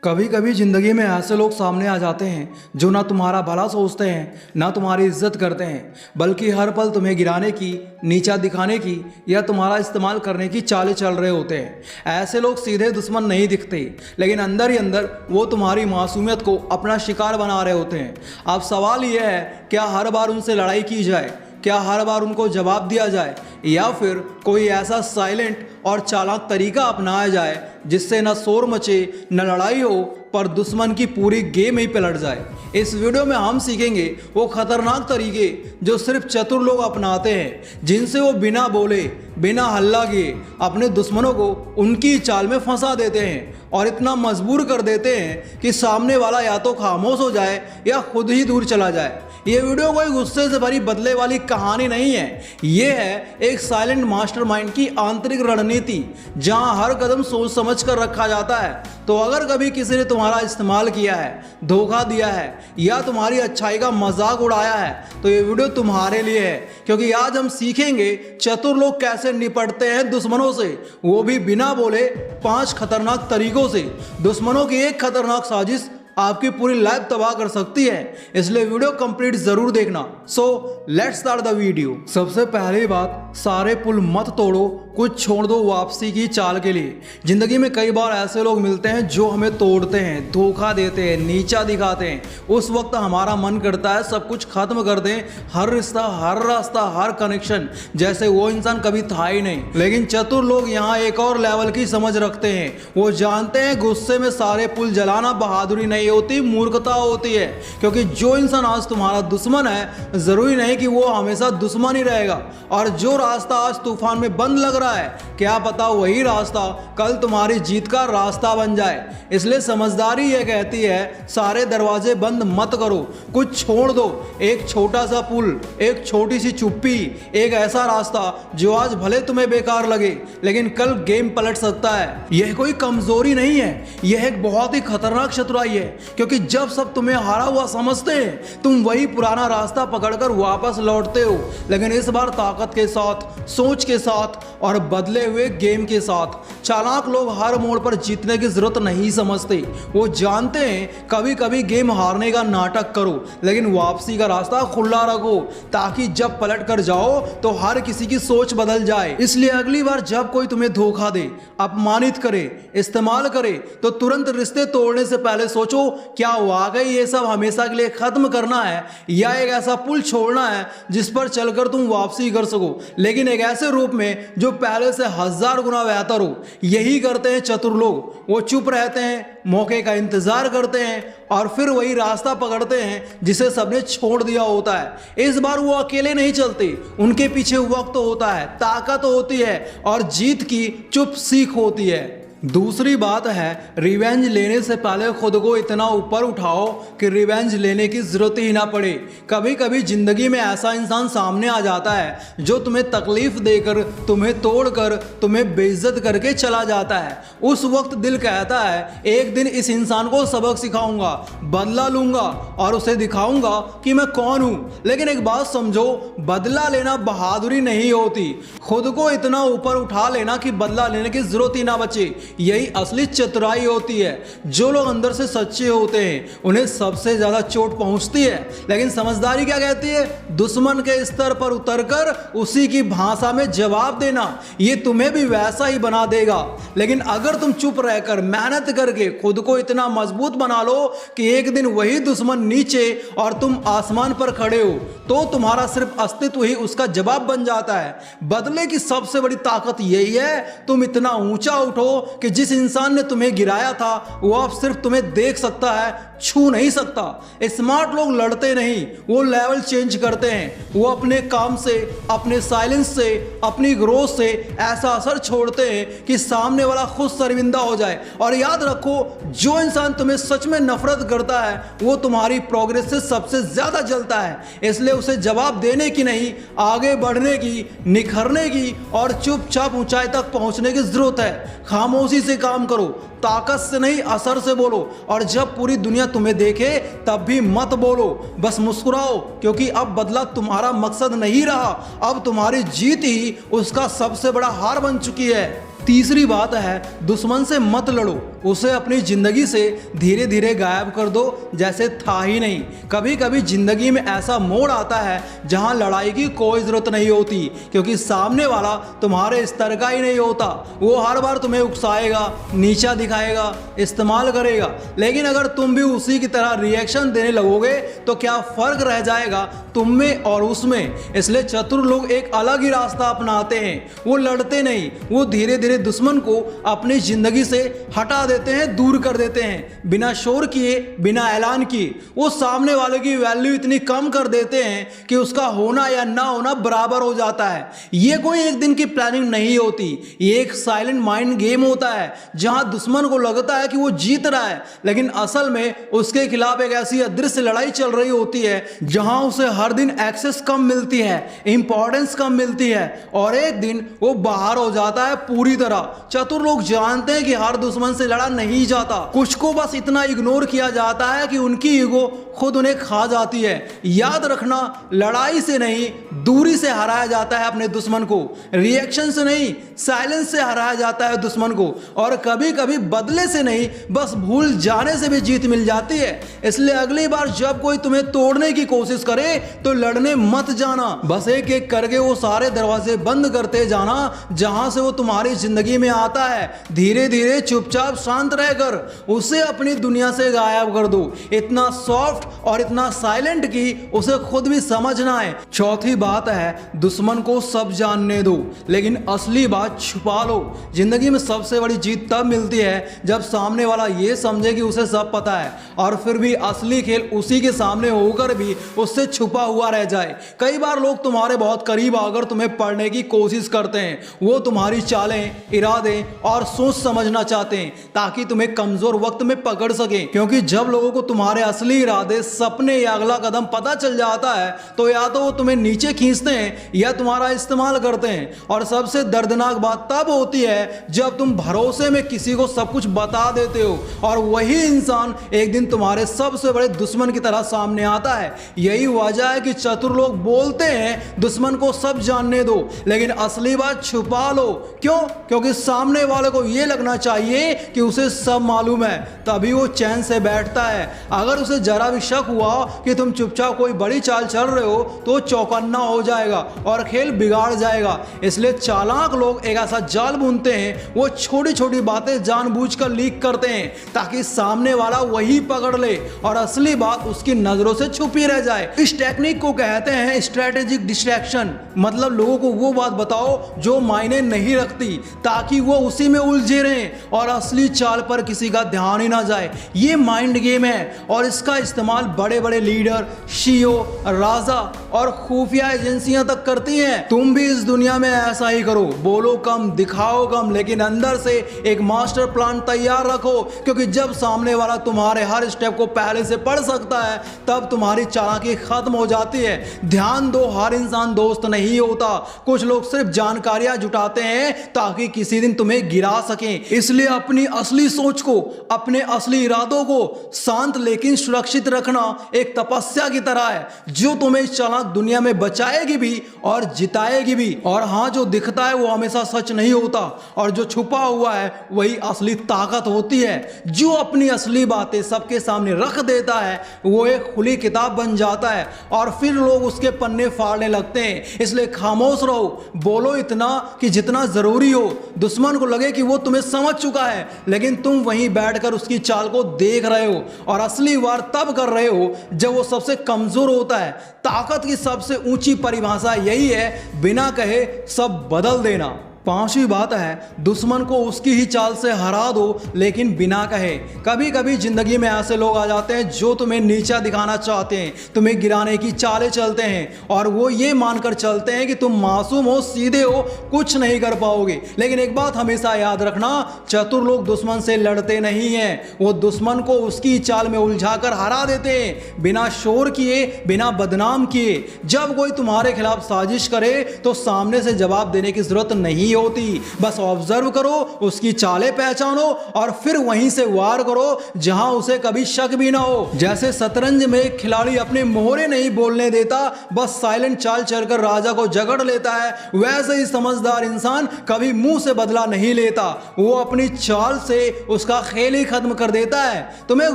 कभी कभी ज़िंदगी में ऐसे लोग सामने आ जाते हैं जो ना तुम्हारा भला सोचते हैं ना तुम्हारी इज्जत करते हैं, बल्कि हर पल तुम्हें गिराने की, नीचा दिखाने की या तुम्हारा इस्तेमाल करने की चालें चल रहे होते हैं। ऐसे लोग सीधे दुश्मन नहीं दिखते, लेकिन अंदर ही अंदर वो तुम्हारी मासूमियत को अपना शिकार बना रहे होते हैं। अब सवाल यह है, क्या हर बार उनसे लड़ाई की जाए? क्या हर बार उनको जवाब दिया जाए, या फिर कोई ऐसा साइलेंट और चालाक तरीका अपनाया जाए जिससे न शोर मचे न लड़ाई हो, पर दुश्मन की पूरी गेम ही पलट जाए। इस वीडियो में हम सीखेंगे वो खतरनाक तरीके जो सिर्फ चतुर लोग अपनाते हैं, जिनसे वो बिना बोले, बिना हल्ला किए अपने दुश्मनों को उनकी चाल में फंसा देते हैं और इतना मजबूर कर देते हैं कि सामने वाला या तो खामोश हो जाए या खुद ही दूर चला जाए। ये वीडियो कोई गुस्से से भरी बदले वाली कहानी नहीं है, ये है एक साइलेंट मास्टरमाइंड की आंतरिक रणनीति, जहां हर कदम सोच समझ कर रखा जाता है। तो अगर कभी किसी ने तुम्हारा इस्तेमाल किया है, धोखा दिया है या तुम्हारी अच्छाई का मजाक उड़ाया है, तो ये वीडियो तुम्हारे लिए है, क्योंकि आज हम सीखेंगे चतुर लोग कैसे निपटते हैं दुश्मनों से, वो भी बिना बोले 5 खतरनाक तरीकों से। दुश्मनों की एक खतरनाक साजिश आपकी पूरी लाइफ तबाह कर सकती है, इसलिए वीडियो कंप्लीट जरूर देखना। So let's start the video. सबसे पहली बात, सारे पुल मत तोड़ो, कुछ छोड़ दो वापसी की चाल के लिए। जिंदगी में कई बार ऐसे लोग मिलते हैं जो हमें तोड़ते हैं, धोखा देते हैं, नीचा दिखाते हैं। उस वक्त हमारा मन करता है सब कुछ खत्म कर दें, हर रिश्ता, हर रास्ता, हर कनेक्शन, जैसे वो इंसान कभी था ही नहीं। लेकिन चतुर लोग यहाँ एक और लेवल की समझ रखते हैं। वो जानते हैं गुस्से में सारे पुल जलाना बहादुरी नहीं होती, मूर्खता होती है। क्योंकि जो इंसान आज तुम्हारा दुश्मन है, जरूरी नहीं कि वो हमेशा दुश्मन ही रहेगा। और जो रास्ता आज तूफान में बंद लग रहा है, क्या पता वही रास्ता कल तुम्हारी जीत का रास्ता बन जाए। इसलिए समझदारी ये कहती है, सारे दरवाजे बंद मत करो, कुछ छोड़ दो। एक छोटा सा पुल, एक छोटी सी चुप्पी, एक ऐसा रास्ता जो आज भले तुम्हें बेकार लगे, लेकिन कल गेम पलट सकता है। यह कोई कमजोरी नहीं है, यह एक बहुत ही खतरनाक चतुराई है। क्योंकि जब सब तुम्हें हारा हुआ समझते हैं, तुम वही पुराना रास्ता पकड़कर वापस लौटते हो, लेकिन इस बार ताकत के साथ, सोच के साथ और बदले हुए गेम के साथ। चालाक लोग हर मोड़ पर जीतने की जरूरत नहीं समझते। वो जानते हैं कभी कभी गेम हारने का नाटक करो, लेकिन वापसी का रास्ता खुला रखो, ताकि जब पलट कर जाओ तो हर किसी की सोच बदल जाए। इसलिए अगली बार जब कोई तुम्हें धोखा दे, अपमानित करे, इस्तेमाल करे, तो तुरंत रिश्ते तोड़ने से पहले सोचो, क्या वाकई ये सब हमेशा के लिए खत्म करना है, या एक ऐसा पुल छोड़ना है जिस पर चलकर तुम वापसी कर सको, लेकिन एक ऐसे रूप में जो पहले से 1000 गुना बेहतर हो। यही करते हैं चतुर लोग। वो चुप रहते हैं, मौके का इंतजार करते हैं और फिर वही रास्ता पकड़ते हैं जिसे सबने छोड़ दिया होता है। इस बार वो अकेले नहीं चलते, उनके पीछे वक्त होता है, ताकत होती है और जीत की चुप सीख होती है। दूसरी बात है, रिवेंज लेने से पहले खुद को इतना ऊपर उठाओ कि रिवेंज लेने की जरूरत ही ना पड़े। कभी कभी जिंदगी में ऐसा इंसान सामने आ जाता है जो तुम्हें तकलीफ देकर, तुम्हें तोड़कर, तुम्हें बेइज्जत करके चला जाता है। उस वक्त दिल कहता है, एक दिन इस इंसान को सबक सिखाऊंगा, बदला लूंगा और उसे दिखाऊंगा कि मैं कौन हूं। लेकिन एक बात समझो, बदला लेना बहादुरी नहीं होती, खुद को इतना ऊपर उठा लेना कि बदला लेने की जरूरत ही ना बचे, यही असली चतुराई होती है। जो लोग अंदर से सच्चे होते हैं, उन्हें सबसे ज्यादा चोट पहुंचती है, लेकिन समझदारी क्या कहती है? दुश्मन के स्तर पर उतरकर उसी की भाषा में जवाब देना। ये तुम्हें भी वैसा ही बना देगा। लेकिन अगर तुम चुप रहकर मेहनत करके खुद को इतना मजबूत बना लो कि एक दिन वही दुश्मन नीचे और तुम आसमान पर खड़े हो, तो तुम्हारा सिर्फ अस्तित्व ही उसका जवाब बन जाता है। बदले की सबसे बड़ी ताकत यही है, तुम इतना ऊंचा उठो कि जिस इंसान ने तुम्हें गिराया था वो अब सिर्फ तुम्हें देख सकता है, छू नहीं सकता। स्मार्ट लोग लड़ते नहीं, वो लेवल चेंज करते हैं। वो अपने काम से, अपने साइलेंस से, अपनी ग्रोथ से ऐसा असर छोड़ते हैं कि सामने वाला खुद शर्मिंदा हो जाए। और याद रखो, जो इंसान तुम्हें सच में नफरत करता है वो तुम्हारी प्रोग्रेस से सबसे ज्यादा जलता है। इसलिए उसे जवाब देने की नहीं, आगे बढ़ने की, निखरने की और चुपचाप ऊंचाई तक पहुंचने की जरूरत है। खामोशी से काम करो, ताकत से नहीं, असर से बोलो। और जब पूरी दुनिया तुम्हें देखे तब भी मत बोलो, बस मुस्कुराओ, क्योंकि अब बदला तुम्हारा मकसद नहीं रहा, अब तुम्हारी जीत ही उसका सबसे बड़ा हार बन चुकी है। तीसरी बात है, दुश्मन से मत लड़ो, उसे अपनी जिंदगी से धीरे धीरे गायब कर दो जैसे था ही नहीं। कभी कभी जिंदगी में ऐसा मोड़ आता है जहां लड़ाई की कोई जरूरत नहीं होती, क्योंकि सामने वाला तुम्हारे स्तर का ही नहीं होता। वो हर बार तुम्हें उकसाएगा, नीचा दिखाएगा, इस्तेमाल करेगा। लेकिन अगर तुम भी उसी की तरह रिएक्शन देने लगोगे तो क्या फर्क रह जाएगा तुम में और उसमें। इसलिए चतुर लोग एक अलग ही रास्ता अपनाते हैं। वो लड़ते नहीं, वो धीरे धीरे दुश्मन को अपनी जिंदगी से हटा देते हैं, दूर कर देते हैं, बिना शोर किए, बिना ऐलान किए। वो सामने वाले की वैल्यू इतनी कम कर देते हैं कि उसका होना या ना होना बराबर हो जाता है। ये कोई एक दिन की प्लानिंग नहीं होती, ये एक साइलेंट माइंड गेम होता है जहां दुश्मन को लगता है कि वो जीत रहा है, लेकिन असल में उसके खिलाफ एक ऐसी अदृश्य लड़ाई चल रही होती है जहां उसे हर दिन एक्सेस कम मिलती है, इंपॉर्टेंस कम मिलती है और एक दिन वो बाहर हो जाता है पूरी तरह। चतुर लोग जानते हैं कि हर दुश्मन से लड़ा नहीं जाता, कुछ को बस इतना इग्नोर किया जाता है कि उनकी ईगो खुद उन्हें खा जाती है। याद रखना, लड़ाई से नहीं, दूरी से हराया जाता है अपने दुश्मन को, रिएक्शन से नहीं, साइलेंस से हराया जाता है दुश्मन को, और कभी कभी बदले से नहीं, बस भूल जाने से भी जीत मिल जाती है। इसलिए अगली बार जब कोई तुम्हें तोड़ने की कोशिश करे तो लड़ने मत जाना, बस एक एक करके वो सारे दरवाजे बंद करते जाना जहां से वो तुम्हारी जिंदगी में आता है। धीरे धीरे चुपचाप शांत रहकर उसे अपनी दुनिया से गायब कर दो, इतना सॉफ्ट और इतना साइलेंट कि उसे खुद भी समझ ना आए। चौथी बात है, दुश्मन को सब जानने दो लेकिन असली बात छुपा लो। जिंदगी में सबसे बड़ी जीत तब मिलती है जब सामने वाला ये समझे कि उसे सब पता है और फिर भी असली खेल उसी के सामने होकर भी उससे छुपा हुआ रह जाए। कई बार लोग तुम्हारे बहुत करीब आकर तुम्हें पढ़ने की कोशिश करते हैं, वो तुम्हारी चालें, इरादे और सोच समझना चाहते हैं ताकि तुम्हें कमजोर वक्त में पकड़ सके, क्योंकि जब लोगों को तुम्हारे असली इरादे, सपने या अगला कदम पता चल जाता है तो या तो वो तुम्हें नीचे खींचते हैं या तुम्हारा इस्तेमाल करते हैं। और सबसे दर्दनाक बात तब होती है जब तुम भरोसे में किसी को सब कुछ बता देते हो और वही इंसान एक दिन तुम्हारे सबसे बड़े दुश्मन की तरह सामने आता है। यही वजह है कि चतुर लोग बोलते हैं दुश्मन को सब जानने दो लेकिन असली बात छुपा लो। क्यों? क्योंकि सामने वाले को यह लगना चाहिए कि उसे सब मालूम है, तभी वो चैन से बैठता है। अगर उसे जरा भी शक हुआ कि तुम चुपचाप कोई बड़ी चाल चल रहे हो तो चौकन्ना हो जाएगा और खेल बिगाड़ जाएगा। इसलिए चालाक लोग एक ऐसा जाल बुनते हैं, वो छोटी छोटी बातें जानबूझकर लीक करते हैं ताकि सामने वाला वही पकड़ ले और असली बात उसकी नजरों से छुपी रह जाए। इस टेक्निक को कहते हैं स्ट्रेटेजिक डिस्ट्रैक्शन, मतलब लोगों को वो बात बताओ जो मायने नहीं रखती ताकि वो उसी में उलझे रहें और असली चाल पर किसी का ध्यान ही ना जाए। ये माइंड गेम है और इसका इस्तेमाल बड़े बड़े लीडर, सीईओ, राजा और खुफिया एजेंसियां तक करती हैं। तुम भी इस दुनिया में ऐसा ही करो, बोलो कम, दिखाओ कम, लेकिन अंदर से एक मास्टर प्लान तैयार रखो, क्योंकि जब सामने वाला तुम्हारे हर स्टेप को पहले से पढ़ सकता है तब तुम्हारी चालाकी खत्म हो जाती है। ध्यान दो, हर इंसान दोस्त नहीं होता, कुछ लोग सिर्फ जानकारियां जुटाते हैं ताकि किसी दिन तुम्हें गिरा सकें। इसलिए अपनी असली सोच को, अपने असली इरादों को शांत लेकिन सुरक्षित रखना एक तपस्या की तरह है जो तुम्हें इस चालाक दुनिया में बचाएगी भी और जिताएगी भी। और हाँ, जो दिखता है वो हमेशा सच नहीं होता और जो छुपा हुआ है वही असली ताकत होती है। जो अपनी असली बातें सबके सामने रख देता है वो एक खुली किताब बन जाता है और फिर लोग उसके पन्ने फाड़ने लगते हैं। इसलिए खामोश रहो, बोलो इतना कि जितना जरूरी हो, दुश्मन को लगे कि वो तुम्हें समझ चुका है लेकिन तुम वहीं बैठकर उसकी चाल को देख रहे हो। और असली वार तब कर रहे हो जब वो सबसे कमजोर होता है। ताकत की सबसे ऊंची परिभाषा यही है, बिना कहे सब बदल देना। पांचवी बात है, दुश्मन को उसकी ही चाल से हरा दो लेकिन बिना कहे। कभी कभी जिंदगी में ऐसे लोग आ जाते हैं जो तुम्हें नीचा दिखाना चाहते हैं, तुम्हें गिराने की चालें चलते हैं और वो ये मानकर चलते हैं कि तुम मासूम हो, सीधे हो, कुछ नहीं कर पाओगे। लेकिन एक बात हमेशा याद रखना, चतुर लोग दुश्मन से लड़ते नहीं हैं, वो दुश्मन को उसकी चाल में उलझाकर हरा देते हैं, बिना शोर किए, बिना बदनाम किए। जब कोई तुम्हारे खिलाफ साजिश करे तो सामने से जवाब देने की जरूरत नहीं नहीं होती। बस ऑब्जर्व करो, उसकी चालें पहचानो और फिर वहीं से वार करो जहां उसे कभी शक भी ना हो। जैसे शतरंज में एक खिलाड़ी अपने मोहरे नहीं बोलने देता, बस साइलेंट चाल चलकर राजा को जकड़ लेता है, वैसे ही समझदार इंसान कभी मुंह से बदला नहीं लेता, वो अपनी चाल से उसका खेल ही खत्म कर देता है। तुम्हें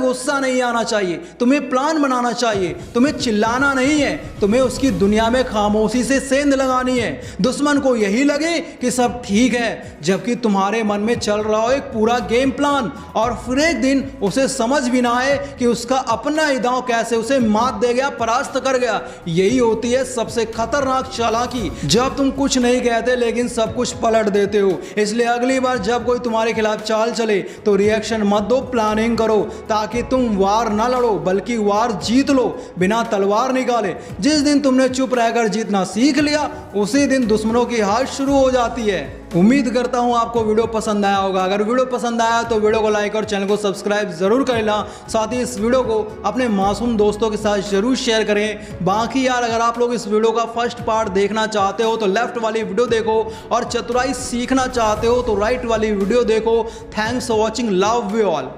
गुस्सा नहीं आना चाहिए, तुम्हें प्लान बनाना चाहिए, तुम्हें चिल्लाना नहीं है, तुम्हें उसकी दुनिया में खामोशी से सेंध लगानी है। दुश्मन को यही लगे कि सब ठीक है, जबकि तुम्हारे मन में चल रहा हो एक पूरा गेम प्लान, और फिर एक दिन उसे समझ भी ना आए कि उसका अपना ही दांव कैसे उसे मात दे गया, परास्त कर गया। यही होती है सबसे खतरनाक चालाकी, जब तुम कुछ नहीं कहते लेकिन सब कुछ पलट देते हो। इसलिए अगली बार जब कोई तुम्हारे खिलाफ चाल चले तो रिएक्शन मत दो, प्लानिंग करो, ताकि तुम वार ना लड़ो बल्कि वार जीत लो बिना तलवार निकाले। जिस दिन तुमने चुप रहकर जीतना सीख लिया, उसी दिन दुश्मनों की हार शुरू हो जाती है। उम्मीद करता हूं आपको वीडियो पसंद आया होगा। अगर वीडियो पसंद आया तो वीडियो को लाइक और चैनल को सब्सक्राइब जरूर कर लेना। साथ ही इस वीडियो को अपने मासूम दोस्तों के साथ जरूर शेयर करें। बाकी यार, अगर आप लोग इस वीडियो का फर्स्ट पार्ट देखना चाहते हो तो लेफ्ट वाली वीडियो देखो, और चतुराई सीखना चाहते हो तो राइट वाली वीडियो देखो। Thanks for watching, love you all.